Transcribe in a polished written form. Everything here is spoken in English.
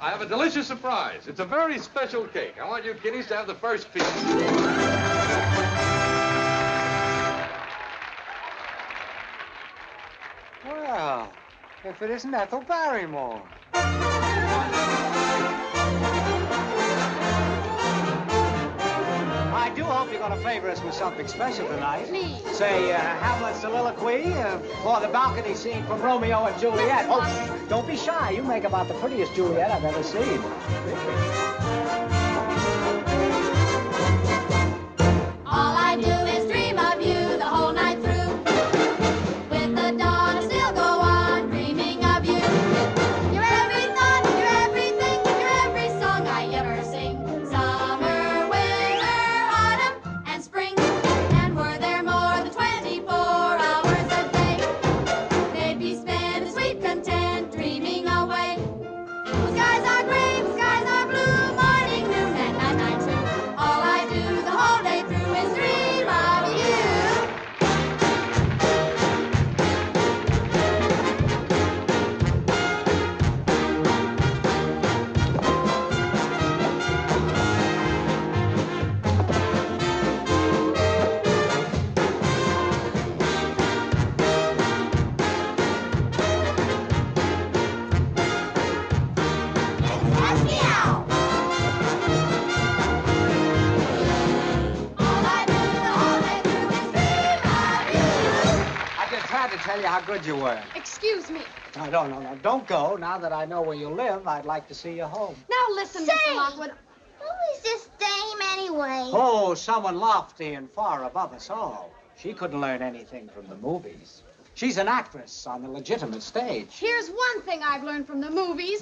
I have a delicious surprise. It's a very special cake. I want you kiddies to have the first piece. Well, if it isn't Ethel Barrymore. I do hope you're going to favor us with something special tonight. Please. Say, Hamlet's soliloquy or the balcony scene from Romeo and Juliet. Oh, shh, don't be shy. You make about the prettiest Juliet I've ever seen. All I do is dream of you the whole night through. With the dawn, I still go on dreaming of you. You're every thought, you're everything, you're every song I ever sing. Summer, winter, autumn, and spring. And were there more than 24 hours a day, they'd be spent in sweet content dreaming away. The skies are gray, the skies are blue, morning, noon, and night too. All I do the whole day through is dream of you. Let's meow. All I do the whole day through is dream of you. I just had to tell you how good you were. Excuse me. No. Don't go. Now that I know where you live, I'd like to see you home. Now listen, Say. Mr. Lockwood. Who is this dame anyway? Oh, someone lofty and far above us all. She couldn't learn anything from the movies. She's an actress on the legitimate stage. Here's one thing I've learned from the movies.